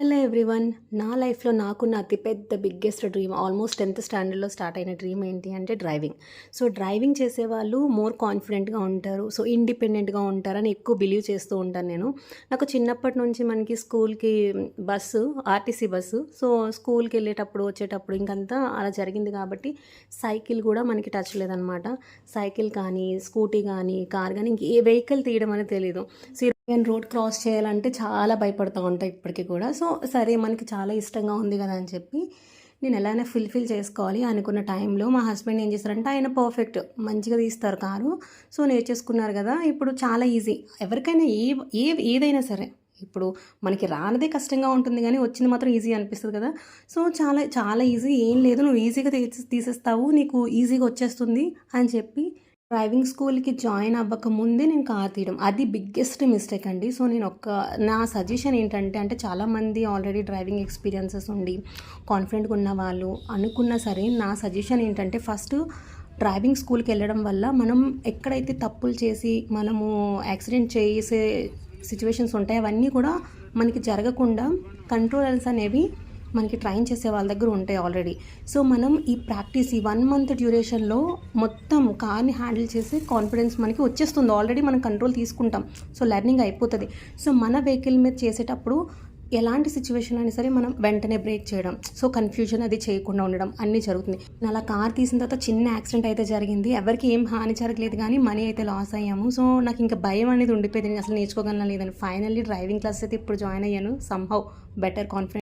Hello everyone. నా లైఫ్‌లో నాకున్న అతిపెద్ద బిగ్గెస్ట్ డ్రీమ్ ఆల్మోస్ట్ 10థ్ స్టాండర్డ్‌లో స్టార్ట్ అయిన డ్రీమ్ ఏంటి అంటే డ్రైవింగ్. సో, డ్రైవింగ్ చేసేవాళ్ళు మోర్ కాన్ఫిడెంట్‌గా ఉంటారు. సో, ఇండిపెండెంట్‌గా ఉంటారని ఎక్కువ బిలీవ్ చేస్తూ ఉంటాను నేను. నాకు చిన్నప్పటి నుంచి మనకి స్కూల్‌కి బస్సు, ఆర్టీసీ బస్సు. సో, స్కూల్‌కెళ్ళేటప్పుడు, వచ్చేటప్పుడు ఇంకంతా అలా జరిగింది కాబట్టి సైకిల్ కూడా మనకి టచ్ లేదనమాట. సైకిల్ కానీ, స్కూటీ కానీ, కార్ గానీ ఇంక ఏ వెహికల్ తీయడం అనేది తెలీదు. సో, నేను రోడ్ క్రాస్ చేయాలంటే చాలా భయపడుతూ ఉంటా ఇప్పటికి కూడా. సో, సరే మనకి చాలా ఇష్టంగా ఉంది కదా అని చెప్పి నేను ఎలాగైనా ఫుల్‌ఫిల్ చేసుకోవాలి అనుకున్న టైంలో మా హస్బెండ్ ఏం చేశారంటే ఆయన పర్ఫెక్ట్ మంచిగా తీస్తారు కారు. సో, నేర్చేసుకున్నారు కదా! ఇప్పుడు చాలా ఈజీ. ఎవరికైనా ఏదైనా సరే ఇప్పుడు మనకి రానిదే కష్టంగా ఉంటుంది గానీ వచ్చింది మాత్రం ఈజీ అనిపిస్తది కదా! సో, చాలా చాలా ఈజీ ఏం లేదు నువ్వు ఈజీగా తీసేస్తావు. నీకు ఈజీగా వచ్చేస్తుంది అని చెప్పి డ్రైవింగ్ స్కూల్‌కి జాయిన్ అవ్వక ముందే నేను కార్ తీయడం. అది బిగ్గెస్ట్ మిస్టేక్ అండి. సో, నా సజెషన్ ఏంటంటే అంటే చాలామంది ఆల్రెడీ డ్రైవింగ్ ఎక్స్‌పీరియన్సెస్ ఉండి కాన్ఫిడెంట్‌గా ఉన్నవాళ్ళు అనుకున్నా సరే నా సజెషన్ ఏంటంటే ఫస్ట్ డ్రైవింగ్ స్కూల్‌కెళ్ళడం వల్ల మనం ఎక్కడైతే తప్పులు చేసి మనము యాక్సిడెంట్ చేసే సిట్యుయేషన్స్ ఉంటాయో అవన్నీ కూడా మనకి జరగకుండా కంట్రోలర్స్ అనేవి మనకి ట్రైన్ చేసే వాళ్ళ దగ్గర ఉంటాయి ఆల్రెడీ. సో, మనం ఈ ప్రాక్టీస్ ఈ 1 మంత్ డ్యూరేషన్‌లో మొత్తం కార్‌ని హ్యాండిల్ చేసే కాన్ఫిడెన్స్ మనకి వచ్చేస్తుంది. ఆల్రెడీ మనం కంట్రోల్ తీసుకుంటాం. సో, లెర్నింగ్ అయిపోతది. సో, మన వెహికల్ మీద చేసేటప్పుడు ఎలాంటి సిచ్యువేషన్ అయినా సరే మనం వెంటనే బ్రేక్ చేయడం. సో, కన్‌ఫ్యూజన్ అది చేయకుండా ఉండడం అన్నీ జరుగుతుంది. నేను అలా కార్ తీసిన తర్వాత చిన్న యాక్సిడెంట్ అయితే జరిగింది. ఎవరికీ ఏం హాని జరగలేదు గానీ మనీ అయితే లాస్ అయ్యాము. సో, నాకింక భయం అనేది ఉండిపోయింది. నేను అసలు నేర్చుకోగలనా లేదని. ఫైనల్లీ డ్రైవింగ్ క్లాసెస్ అయితే ఇప్పుడు జాయిన్ అయ్యాను. Somehow better confidence